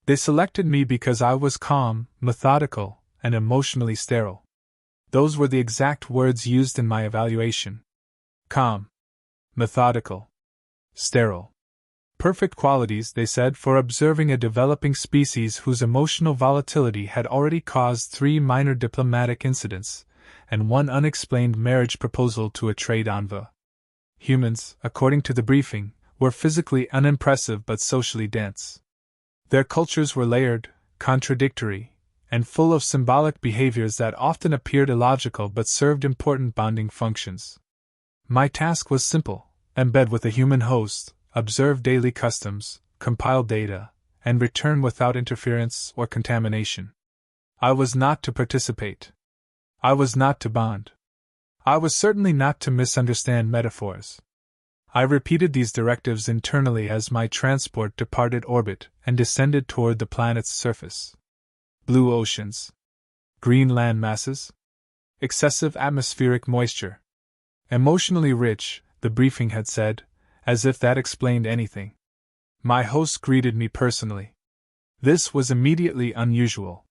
They selected me because I was calm, methodical, and emotionally sterile. Those were the exact words used in my evaluation. Calm, methodical, sterile. Perfect qualities, they said, for observing a developing species whose emotional volatility had already caused 3 minor diplomatic incidents and 1 unexplained marriage proposal to a trade envoy. Humans, according to the briefing, were physically unimpressive but socially dense. Their cultures were layered, contradictory, and full of symbolic behaviors that often appeared illogical but served important bonding functions. My task was simple: embed with a human host, observe daily customs, compile data, and return without interference or contamination. I was not to participate. I was not to bond. I was certainly not to misunderstand metaphors. I repeated these directives internally as my transport departed orbit and descended toward the planet's surface. Blue oceans. Green land masses. Excessive atmospheric moisture. Emotionally rich, the briefing had said, as if that explained anything. My host greeted me personally. This was immediately unusual.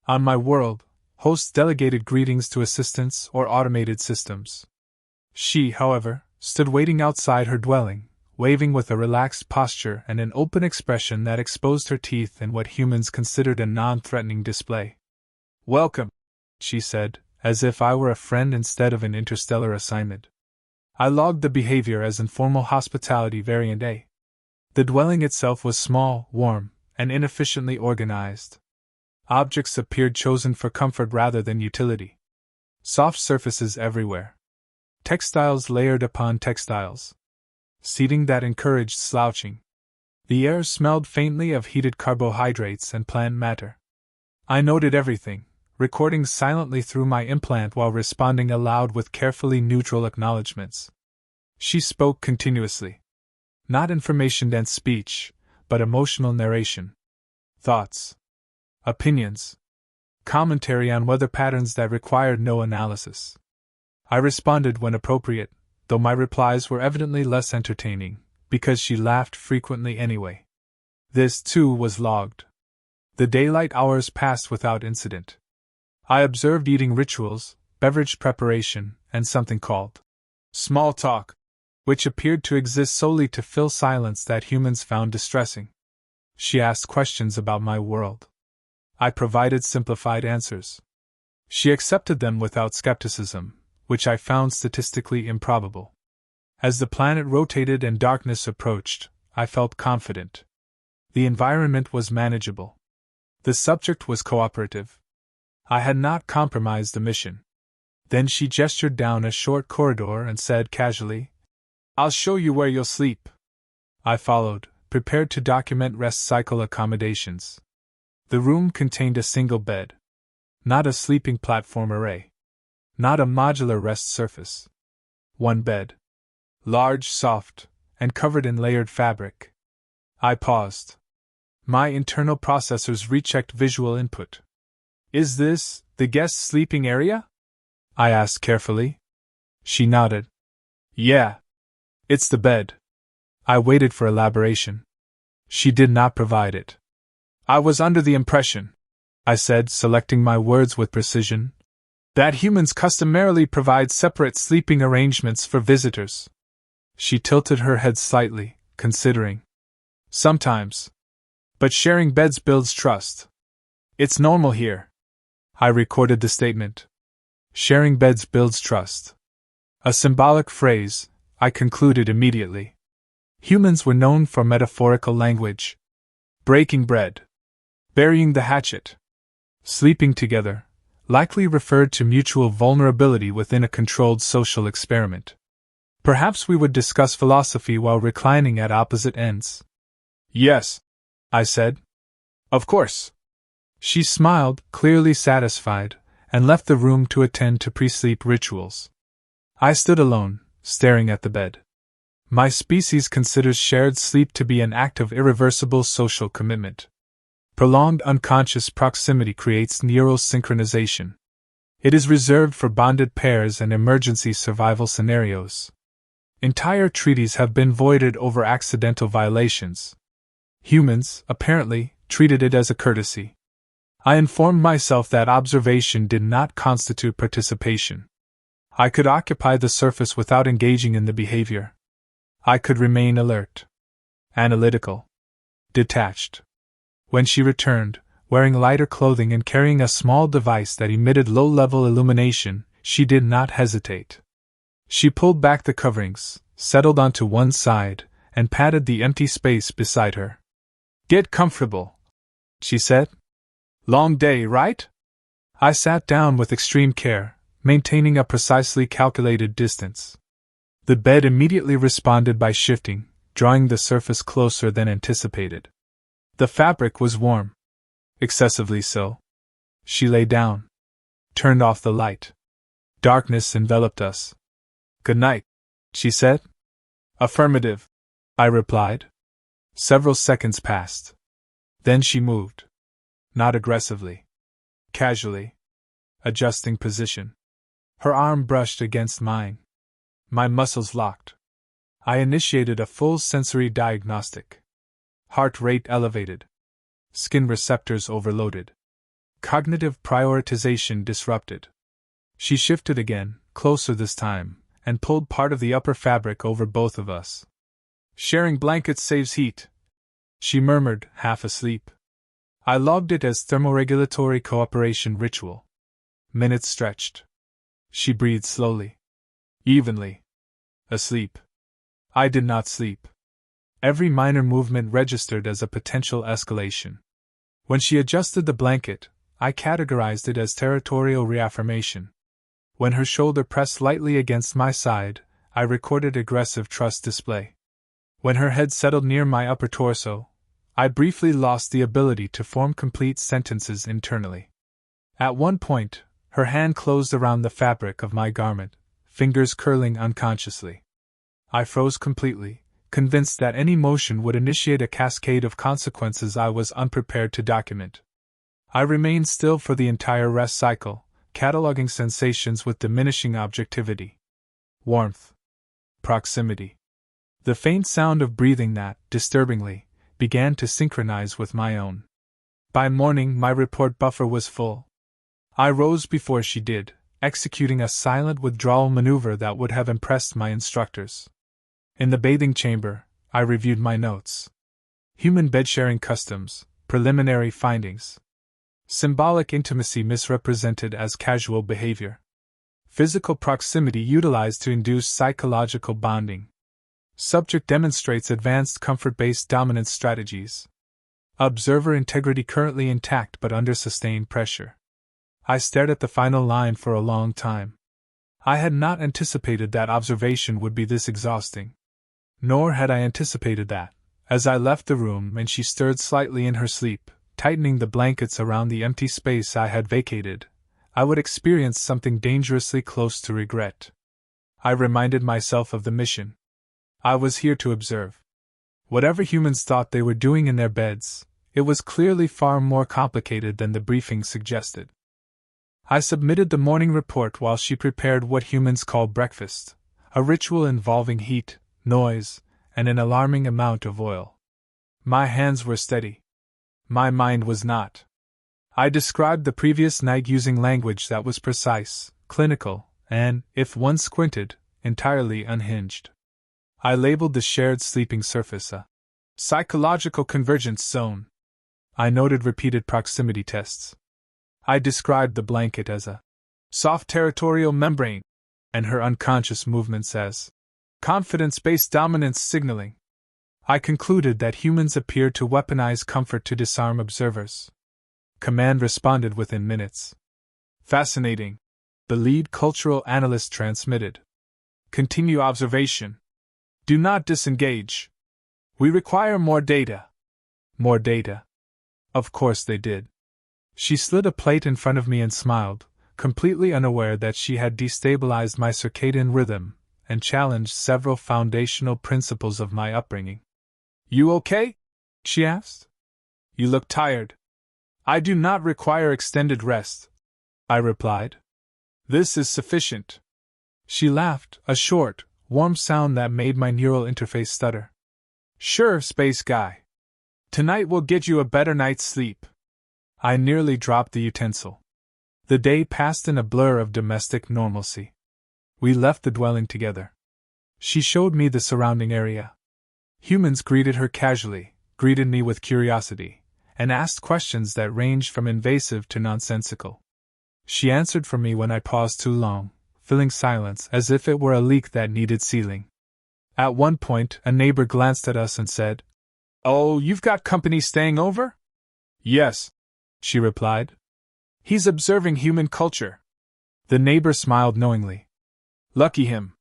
On my world, hosts delegated greetings to assistants or automated systems. She, however, stood waiting outside her dwelling, waving with a relaxed posture and an open expression that exposed her teeth in what humans considered a non-threatening display. "Welcome," she said, as if I were a friend instead of an interstellar assignment. I logged the behavior as informal hospitality variant A. The dwelling itself was small, warm, and inefficiently organized. Objects appeared chosen for comfort rather than utility. Soft surfaces everywhere. Textiles layered upon textiles. Seating that encouraged slouching. The air smelled faintly of heated carbohydrates and plant matter. I noted everything, recording silently through my implant while responding aloud with carefully neutral acknowledgments. She spoke continuously. Not information-dense speech, but emotional narration. Thoughts. Opinions. Commentary on weather patterns that required no analysis. I responded when appropriate, though my replies were evidently less entertaining, because she laughed frequently anyway. This, too, was logged. The daylight hours passed without incident. I observed eating rituals, beverage preparation, and something called small talk, which appeared to exist solely to fill silence that humans found distressing. She asked questions about my world. I provided simplified answers. She accepted them without skepticism, which I found statistically improbable. As the planet rotated and darkness approached, I felt confident. The environment was manageable. The subject was cooperative. I had not compromised the mission. Then she gestured down a short corridor and said casually, "I'll show you where you'll sleep." I followed, prepared to document rest cycle accommodations. The room contained a single bed. Not a sleeping platform array. Not a modular rest surface. One bed. Large, soft, and covered in layered fabric. I paused. My internal processors rechecked visual input. "Is this the guest sleeping area?" I asked carefully. She nodded. "Yeah. It's the bed." I waited for elaboration. She did not provide it. "I was under the impression," I said, selecting my words with precision, "that humans customarily provide separate sleeping arrangements for visitors." She tilted her head slightly, considering. "Sometimes. But sharing beds builds trust. It's normal here." I recorded the statement. Sharing beds builds trust. A symbolic phrase, I concluded immediately. Humans were known for metaphorical language. Breaking bread. Burying the hatchet. Sleeping together, likely referred to mutual vulnerability within a controlled social experiment. Perhaps we would discuss philosophy while reclining at opposite ends. "Yes," I said. "Of course." She smiled, clearly satisfied, and left the room to attend to pre-sleep rituals. I stood alone, staring at the bed. My species considers shared sleep to be an act of irreversible social commitment. Prolonged unconscious proximity creates neural synchronization. It is reserved for bonded pairs and emergency survival scenarios. Entire treaties have been voided over accidental violations. Humans, apparently, treated it as a courtesy. I informed myself that observation did not constitute participation. I could occupy the surface without engaging in the behavior. I could remain alert, analytical, detached. When she returned, wearing lighter clothing and carrying a small device that emitted low-level illumination, she did not hesitate. She pulled back the coverings, settled onto one side, and patted the empty space beside her. "Get comfortable," she said. "Long day, right?" I sat down with extreme care, maintaining a precisely calculated distance. The bed immediately responded by shifting, drawing the surface closer than anticipated. The fabric was warm. Excessively so. She lay down, turned off the light. Darkness enveloped us. "Good night," she said. "Affirmative," I replied. Several seconds passed. Then she moved. Not aggressively. Casually. Adjusting position. Her arm brushed against mine. My muscles locked. I initiated a full sensory diagnostic. Heart rate elevated. Skin receptors overloaded. Cognitive prioritization disrupted. She shifted again, closer this time, and pulled part of the upper fabric over both of us. "Sharing blankets saves heat," she murmured, half asleep. I logged it as thermoregulatory cooperation ritual. Minutes stretched. She breathed slowly. Evenly. Asleep. I did not sleep. Every minor movement registered as a potential escalation. When she adjusted the blanket, I categorized it as territorial reaffirmation. When her shoulder pressed lightly against my side, I recorded aggressive trust display. When her head settled near my upper torso, I briefly lost the ability to form complete sentences internally. At one point, her hand closed around the fabric of my garment, fingers curling unconsciously. I froze completely, convinced that any motion would initiate a cascade of consequences I was unprepared to document. I remained still for the entire rest cycle, cataloging sensations with diminishing objectivity. Warmth. Proximity. The faint sound of breathing that, disturbingly, began to synchronize with my own. By morning, my report buffer was full. I rose before she did, executing a silent withdrawal maneuver that would have impressed my instructors. In the bathing chamber, I reviewed my notes. Human bedsharing customs, preliminary findings. Symbolic intimacy misrepresented as casual behavior. Physical proximity utilized to induce psychological bonding. Subject demonstrates advanced comfort-based dominance strategies. Observer integrity currently intact but under sustained pressure. I stared at the final line for a long time. I had not anticipated that observation would be this exhausting. Nor had I anticipated that, as I left the room and she stirred slightly in her sleep, tightening the blankets around the empty space I had vacated, I would experience something dangerously close to regret. I reminded myself of the mission. I was here to observe. Whatever humans thought they were doing in their beds, it was clearly far more complicated than the briefing suggested. I submitted the morning report while she prepared what humans call breakfast, a ritual involving heat, noise, and an alarming amount of oil. My hands were steady. My mind was not. I described the previous night using language that was precise, clinical, and, if one squinted, entirely unhinged. I labeled the shared sleeping surface a psychological convergence zone. I noted repeated proximity tests. I described the blanket as a soft territorial membrane, and her unconscious movements as confidence-based dominance signaling. I concluded that humans appeared to weaponize comfort to disarm observers. Command responded within minutes. Fascinating, the lead cultural analyst transmitted. Continue observation. Do not disengage. We require more data. More data. Of course they did. She slid a plate in front of me and smiled, completely unaware that she had destabilized my circadian rhythm and challenged several foundational principles of my upbringing. You okay? She asked. You look tired. I do not require extended rest, I replied. This is sufficient. She laughed, a short, warm sound that made my neural interface stutter. Sure, space guy. Tonight will get you a better night's sleep. I nearly dropped the utensil. The day passed in a blur of domestic normalcy. We left the dwelling together. She showed me the surrounding area. Humans greeted her casually, greeted me with curiosity, and asked questions that ranged from invasive to nonsensical. She answered for me when I paused too long, filling silence as if it were a leak that needed sealing. At one point, a neighbor glanced at us and said, "Oh, you've got company staying over?" "Yes," she replied. "He's observing human culture." The neighbor smiled knowingly. Lucky him.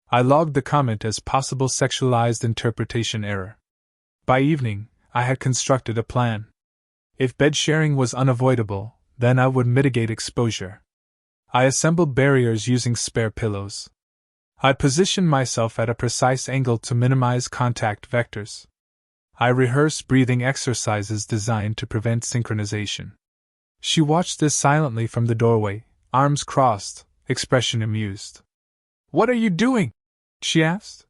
I logged the comment as possible sexualized interpretation error. By evening, I had constructed a plan. If bed sharing was unavoidable, then I would mitigate exposure. I assembled barriers using spare pillows. I positioned myself at a precise angle to minimize contact vectors. I rehearsed breathing exercises designed to prevent synchronization. She watched this silently from the doorway, arms crossed, expression amused. "What are you doing?" she asked.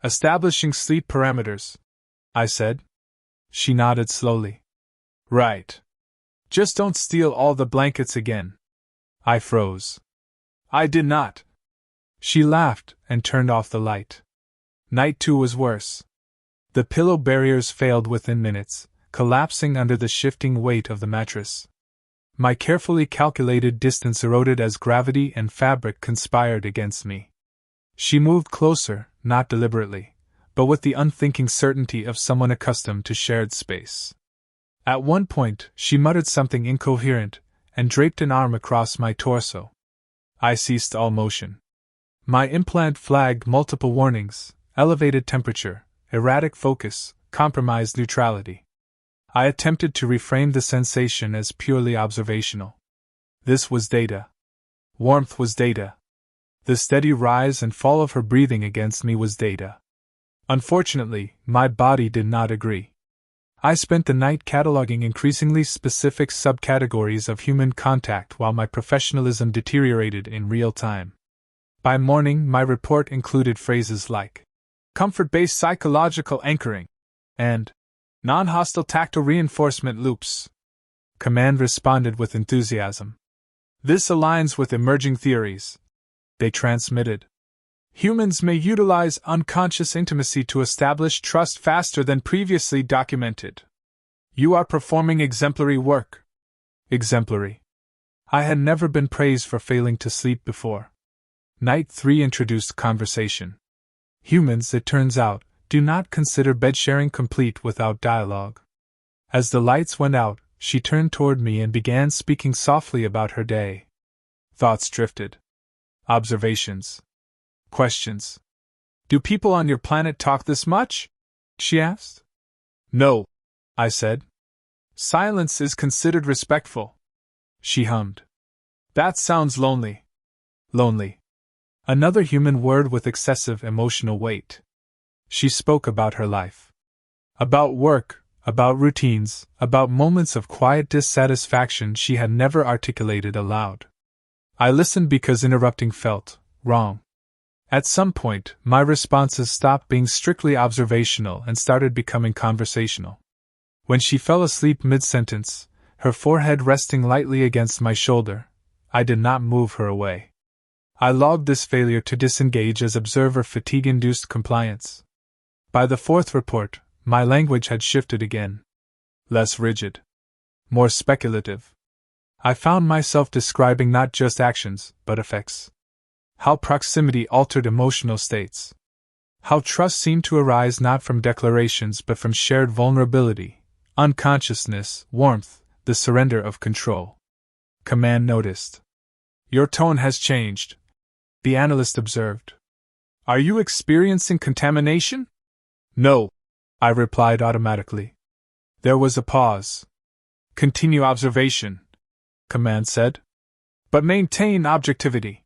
"Establishing sleep parameters," I said. She nodded slowly. "Right. Just don't steal all the blankets again." I froze. "I did not." She laughed and turned off the light. Night 2 was worse. The pillow barriers failed within minutes, collapsing under the shifting weight of the mattress. My carefully calculated distance eroded as gravity and fabric conspired against me. She moved closer, not deliberately, but with the unthinking certainty of someone accustomed to shared space. At one point, she muttered something incoherent and draped an arm across my torso. I ceased all motion. My implant flagged multiple warnings: elevated temperature, erratic focus, compromised neutrality. I attempted to reframe the sensation as purely observational. This was data. Warmth was data. The steady rise and fall of her breathing against me was data. Unfortunately, my body did not agree. I spent the night cataloging increasingly specific subcategories of human contact while my professionalism deteriorated in real time. By morning, my report included phrases like comfort-based psychological anchoring and non-hostile tactile reinforcement loops. Command responded with enthusiasm. "This aligns with emerging theories," they transmitted. "Humans may utilize unconscious intimacy to establish trust faster than previously documented. You are performing exemplary work." Exemplary. I had never been praised for failing to sleep before. Night 3 introduced conversation. Humans, it turns out, do not consider bed sharing complete without dialogue. As the lights went out, she turned toward me and began speaking softly about her day. Thoughts drifted. Observations. Questions. "Do people on your planet talk this much?" she asked. "No," I said. "Silence is considered respectful." She hummed. "That sounds lonely." Lonely. Another human word with excessive emotional weight. She spoke about her life. About work, about routines, about moments of quiet dissatisfaction she had never articulated aloud. I listened because interrupting felt wrong. At some point, my responses stopped being strictly observational and started becoming conversational. When she fell asleep mid-sentence, her forehead resting lightly against my shoulder, I did not move her away. I logged this failure to disengage as observer fatigue-induced compliance. By the fourth report, my language had shifted again. Less rigid. More speculative. I found myself describing not just actions, but effects. How proximity altered emotional states. How trust seemed to arise not from declarations but from shared vulnerability, unconsciousness, warmth, the surrender of control. Command noticed. "Your tone has changed," the analyst observed. "Are you experiencing contamination?" "No," I replied automatically. There was a pause. "Continue observation," Command said. "But maintain objectivity."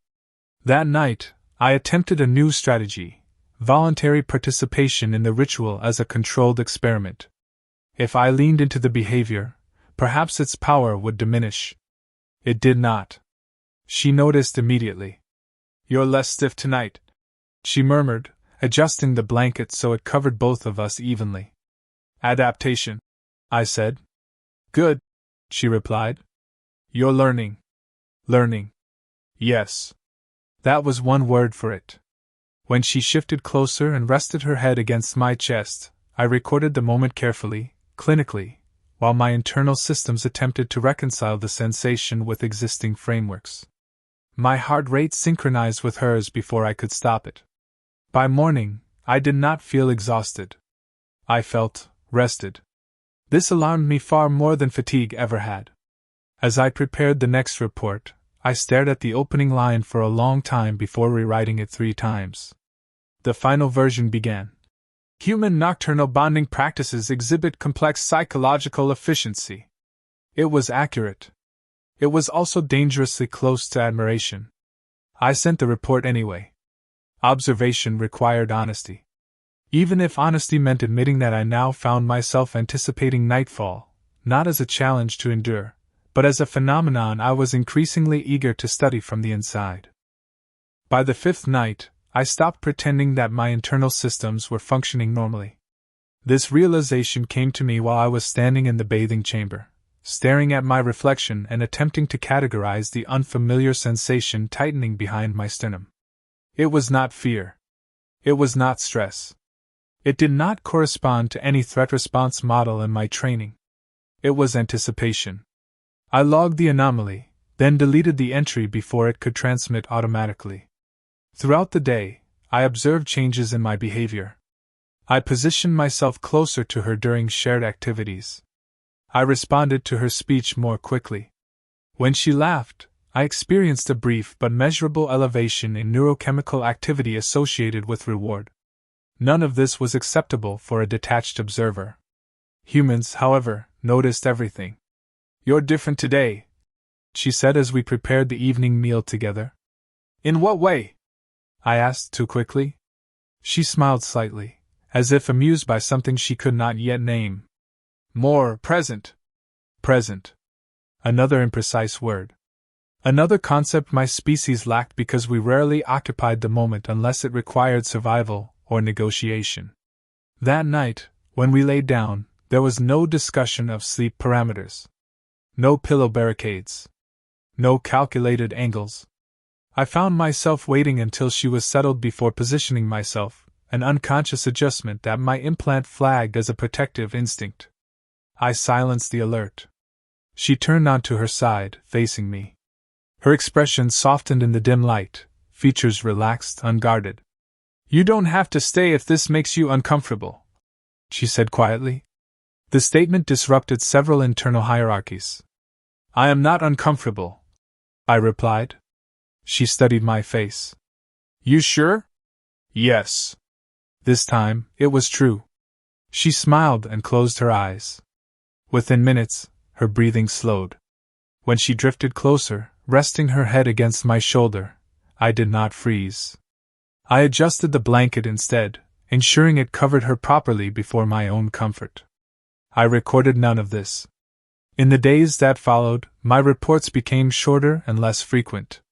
That night, I attempted a new strategy: voluntary participation in the ritual as a controlled experiment. If I leaned into the behavior, perhaps its power would diminish. It did not. She noticed immediately. "You're less stiff tonight," she murmured, adjusting the blanket so it covered both of us evenly. "Adaptation," I said. Good, she replied. You're learning. Learning. Yes. That was one word for it. When she shifted closer and rested her head against my chest, I recorded the moment carefully, clinically, while my internal systems attempted to reconcile the sensation with existing frameworks. My heart rate synchronized with hers before I could stop it. By morning, I did not feel exhausted. I felt rested. This alarmed me far more than fatigue ever had. As I prepared the next report, I stared at the opening line for a long time before rewriting it 3 times. The final version began. Human nocturnal bonding practices exhibit complex psychological efficiency. It was accurate. It was also dangerously close to admiration. I sent the report anyway. Observation required honesty. Even if honesty meant admitting that I now found myself anticipating nightfall, not as a challenge to endure, but as a phenomenon I was increasingly eager to study from the inside. By the 5th night, I stopped pretending that my internal systems were functioning normally. This realization came to me while I was standing in the bathing chamber, staring at my reflection and attempting to categorize the unfamiliar sensation tightening behind my sternum. It was not fear. It was not stress. It did not correspond to any threat response model in my training. It was anticipation. I logged the anomaly, then deleted the entry before it could transmit automatically. Throughout the day, I observed changes in my behavior. I positioned myself closer to her during shared activities. I responded to her speech more quickly. When she laughed, I experienced a brief but measurable elevation in neurochemical activity associated with reward. None of this was acceptable for a detached observer. Humans, however, noticed everything. You're different today, she said as we prepared the evening meal together. In what way? I asked too quickly. She smiled slightly, as if amused by something she could not yet name. More present. Present. Another imprecise word. Another concept my species lacked because we rarely occupied the moment unless it required survival or negotiation. That night, when we lay down, there was no discussion of sleep parameters. No pillow barricades. No calculated angles. I found myself waiting until she was settled before positioning myself, an unconscious adjustment that my implant flagged as a protective instinct. I silenced the alert. She turned onto her side, facing me. Her expression softened in the dim light, features relaxed, unguarded. You don't have to stay if this makes you uncomfortable, she said quietly. The statement disrupted several internal hierarchies. I am not uncomfortable, I replied. She studied my face. You sure? Yes. This time, it was true. She smiled and closed her eyes. Within minutes, her breathing slowed. When she drifted closer, resting her head against my shoulder, I did not freeze. I adjusted the blanket instead, ensuring it covered her properly before my own comfort. I recorded none of this. In the days that followed, my reports became shorter and less frequent.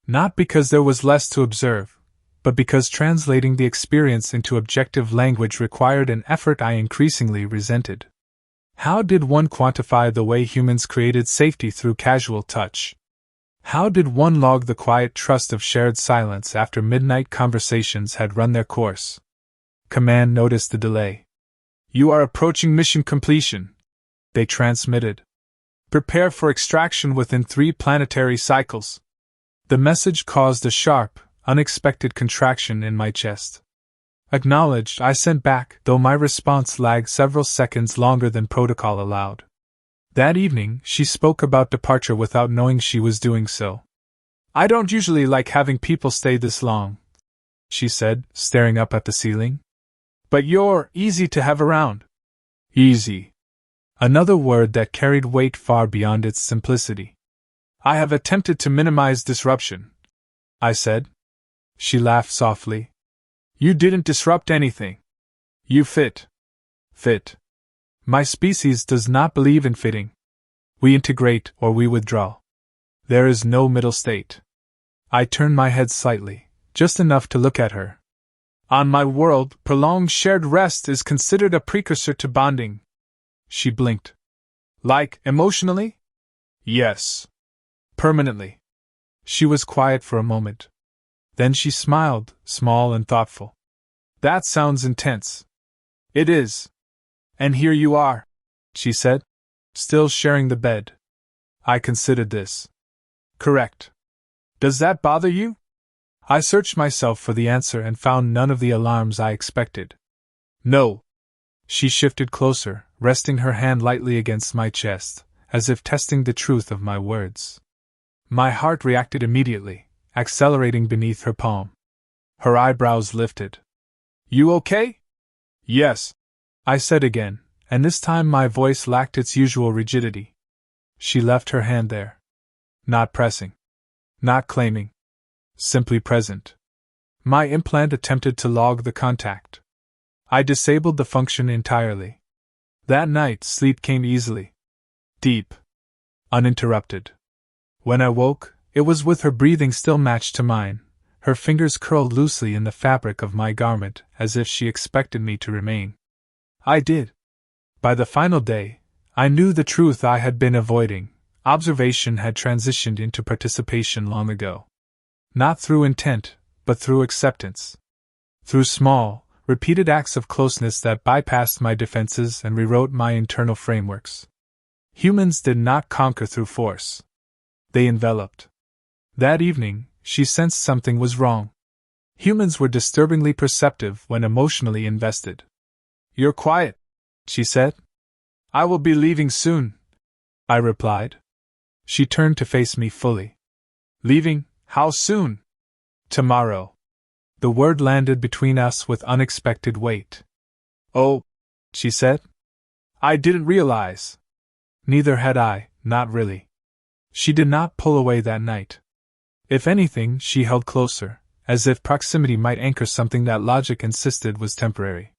Not because there was less to observe, but because translating the experience into objective language required an effort I increasingly resented. How did one quantify the way humans created safety through casual touch? How did one log the quiet trust of shared silence after midnight conversations had run their course? Command noticed the delay. You are approaching mission completion, they transmitted. Prepare for extraction within 3 planetary cycles. The message caused a sharp, unexpected contraction in my chest. Acknowledged, I sent back, though my response lagged several seconds longer than protocol allowed. That evening, she spoke about departure without knowing she was doing so. I don't usually like having people stay this long, she said, staring up at the ceiling. But you're easy to have around. Easy. Another word that carried weight far beyond its simplicity. I have attempted to minimize disruption, I said. She laughed softly. You didn't disrupt anything. You fit. Fit. My species does not believe in fitting. We integrate or we withdraw. There is no middle state. I turned my head slightly, just enough to look at her. On my world, prolonged shared rest is considered a precursor to bonding. She blinked. Like, emotionally? Yes. Permanently. She was quiet for a moment. Then she smiled, small and thoughtful. That sounds intense. It is. And here you are, she said, still sharing the bed. I considered this. Correct. Does that bother you? I searched myself for the answer and found none of the alarms I expected. No. She shifted closer, resting her hand lightly against my chest, as if testing the truth of my words. My heart reacted immediately, accelerating beneath her palm. Her eyebrows lifted. You okay? Yes, I said again, and this time my voice lacked its usual rigidity. She left her hand there. Not pressing. Not claiming. Simply present. My implant attempted to log the contact. I disabled the function entirely. That night, sleep came easily. Deep. Uninterrupted. When I woke, it was with her breathing still matched to mine, her fingers curled loosely in the fabric of my garment as if she expected me to remain. I did. By the final day, I knew the truth I had been avoiding. Observation had transitioned into participation long ago. Not through intent, but through acceptance. Through small, repeated acts of closeness that bypassed my defenses and rewrote my internal frameworks. Humans did not conquer through force. They enveloped. That evening, she sensed something was wrong. Humans were disturbingly perceptive when emotionally invested. You're quiet, she said. I will be leaving soon, I replied. She turned to face me fully. Leaving? How soon? Tomorrow. The word landed between us with unexpected weight. Oh, she said. I didn't realize. Neither had I, not really. She did not pull away that night. If anything, she held closer, as if proximity might anchor something that logic insisted was temporary.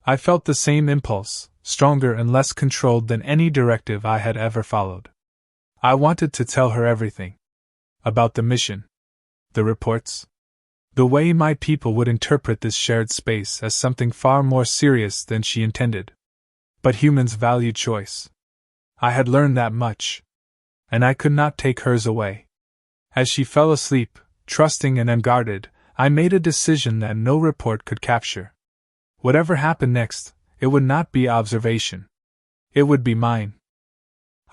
I felt the same impulse, stronger and less controlled than any directive I had ever followed. I wanted to tell her everything. About the mission. The reports. The way my people would interpret this shared space as something far more serious than she intended. But humans value choice. I had learned that much. And I could not take hers away. As she fell asleep, trusting and unguarded, I made a decision that no report could capture. Whatever happened next, it would not be observation. It would be mine.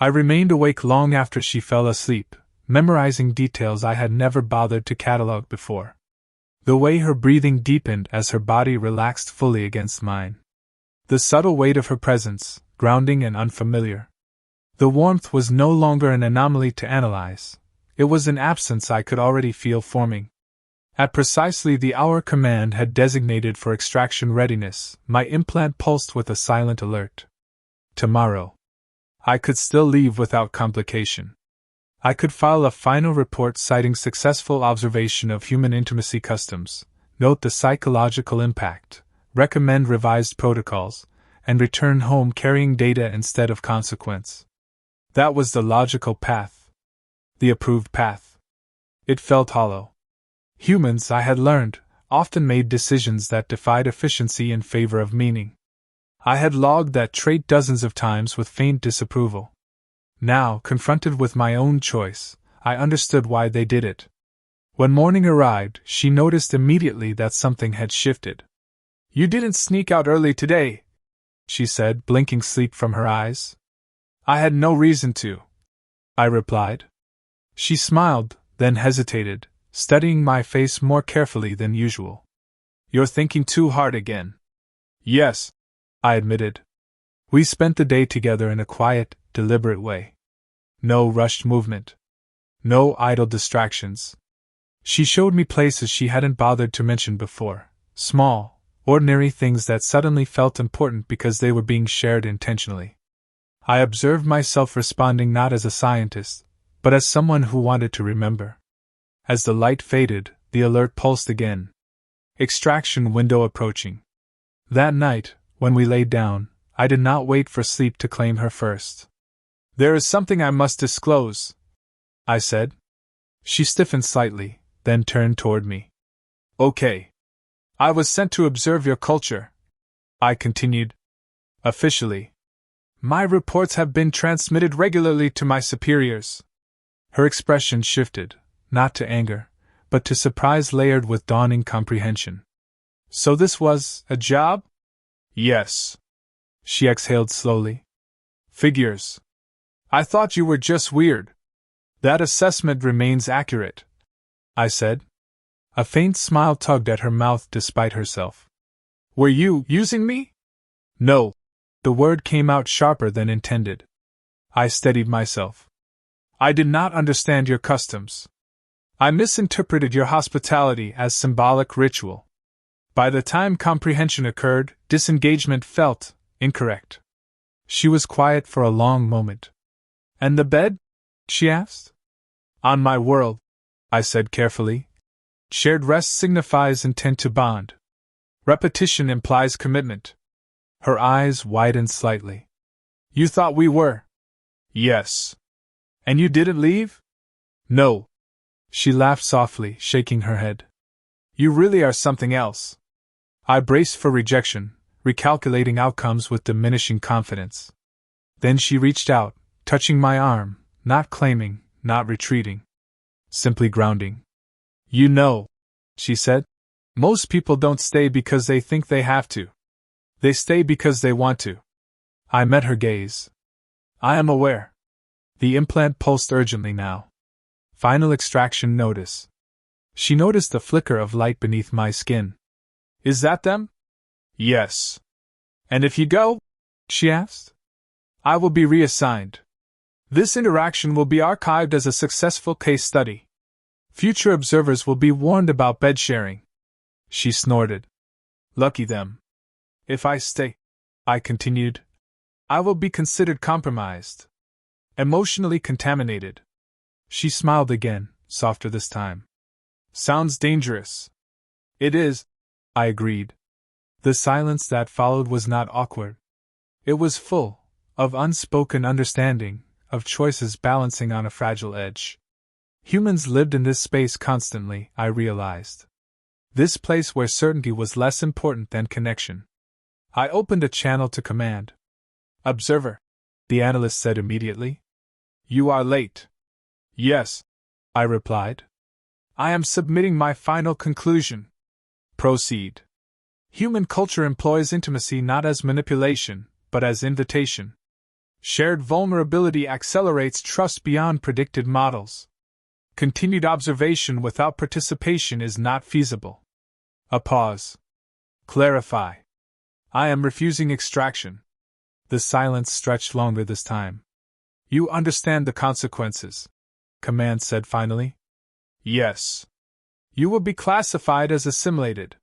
I remained awake long after she fell asleep, memorizing details I had never bothered to catalog before. The way her breathing deepened as her body relaxed fully against mine. The subtle weight of her presence, grounding and unfamiliar. The warmth was no longer an anomaly to analyze. It was an absence I could already feel forming. At precisely the hour command had designated for extraction readiness, my implant pulsed with a silent alert. Tomorrow. I could still leave without complication. I could file a final report citing successful observation of human intimacy customs, note the psychological impact, recommend revised protocols, and return home carrying data instead of consequence. That was the logical path. The approved path. It felt hollow. Humans, I had learned, often made decisions that defied efficiency in favor of meaning. I had logged that trait dozens of times with faint disapproval. Now, confronted with my own choice, I understood why they did it. When morning arrived, she noticed immediately that something had shifted. You didn't sneak out early today, she said, blinking sleep from her eyes. I had no reason to, I replied. She smiled, then hesitated, studying my face more carefully than usual. You're thinking too hard again. Yes, I admitted. We spent the day together in a quiet, deliberate way. No rushed movement. No idle distractions. She showed me places she hadn't bothered to mention before, small, ordinary things that suddenly felt important because they were being shared intentionally. I observed myself responding not as a scientist, but as someone who wanted to remember. As the light faded, the alert pulsed again. Extraction window approaching. That night, when we lay down, I did not wait for sleep to claim her first. There is something I must disclose, I said. She stiffened slightly, then turned toward me. Okay. I was sent to observe your culture, I continued. Officially. My reports have been transmitted regularly to my superiors. Her expression shifted, not to anger, but to surprise layered with dawning comprehension. So this was a job? Yes. She exhaled slowly. Figures. I thought you were just weird. That assessment remains accurate, I said. A faint smile tugged at her mouth despite herself. Were you using me? No. The word came out sharper than intended. I steadied myself. I did not understand your customs. I misinterpreted your hospitality as symbolic ritual. By the time comprehension occurred, disengagement felt incorrect. She was quiet for a long moment. And the bed? She asked. On my world, I said carefully. Shared rest signifies intent to bond. Repetition implies commitment. Her eyes widened slightly. You thought we were? Yes. And you didn't leave? No. She laughed softly, shaking her head. You really are something else. I braced for rejection, recalculating outcomes with diminishing confidence. Then she reached out, touching my arm, not claiming, not retreating. Simply grounding. You know, she said, most people don't stay because they think they have to. They stay because they want to. I met her gaze. I am aware. The implant pulsed urgently now. Final extraction notice. She noticed the flicker of light beneath my skin. Is that them? Yes. And if you go? She asked. I will be reassigned. This interaction will be archived as a successful case study. Future observers will be warned about bed sharing. She snorted. Lucky them. If I stay, I continued, I will be considered compromised. Emotionally contaminated. She smiled again, softer this time. Sounds dangerous. It is, I agreed. The silence that followed was not awkward. It was full of unspoken understanding, of choices balancing on a fragile edge. Humans lived in this space constantly, I realized. This place where certainty was less important than connection. I opened a channel to command. Observer, the analyst said immediately. You are late. Yes, I replied. I am submitting my final conclusion. Proceed. Human culture employs intimacy not as manipulation, but as invitation. Shared vulnerability accelerates trust beyond predicted models. Continued observation without participation is not feasible. A pause. Clarify. I am refusing extraction. The silence stretched longer this time. You understand the consequences, Command said finally. Yes. You will be classified as assimilated.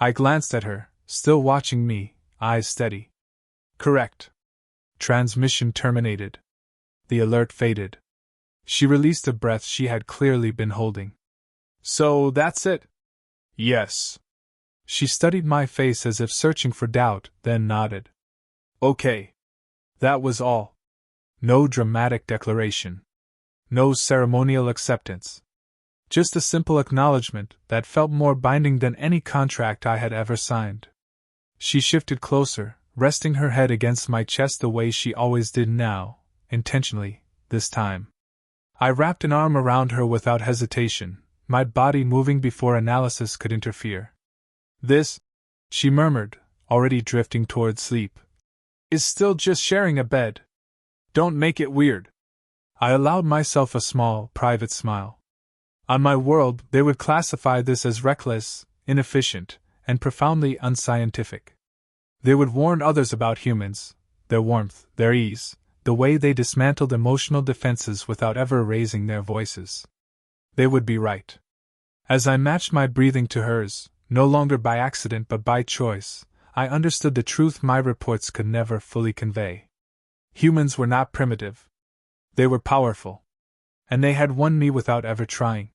I glanced at her, still watching me, eyes steady. Correct. Transmission terminated. The alert faded. She released a breath she had clearly been holding. So that's it? Yes. She studied my face as if searching for doubt, then nodded. Okay. That was all. No dramatic declaration. No ceremonial acceptance. Just a simple acknowledgement that felt more binding than any contract I had ever signed. She shifted closer, resting her head against my chest the way she always did now, intentionally, this time. I wrapped an arm around her without hesitation, my body moving before analysis could interfere. This, she murmured, already drifting toward sleep, is still just sharing a bed. Don't make it weird. I allowed myself a small, private smile. On my world, they would classify this as reckless, inefficient, and profoundly unscientific. They would warn others about humans, their warmth, their ease, the way they dismantled emotional defenses without ever raising their voices. They would be right. As I matched my breathing to hers, no longer by accident but by choice, I understood the truth my reports could never fully convey. Humans were not primitive. They were powerful. And they had won me without ever trying.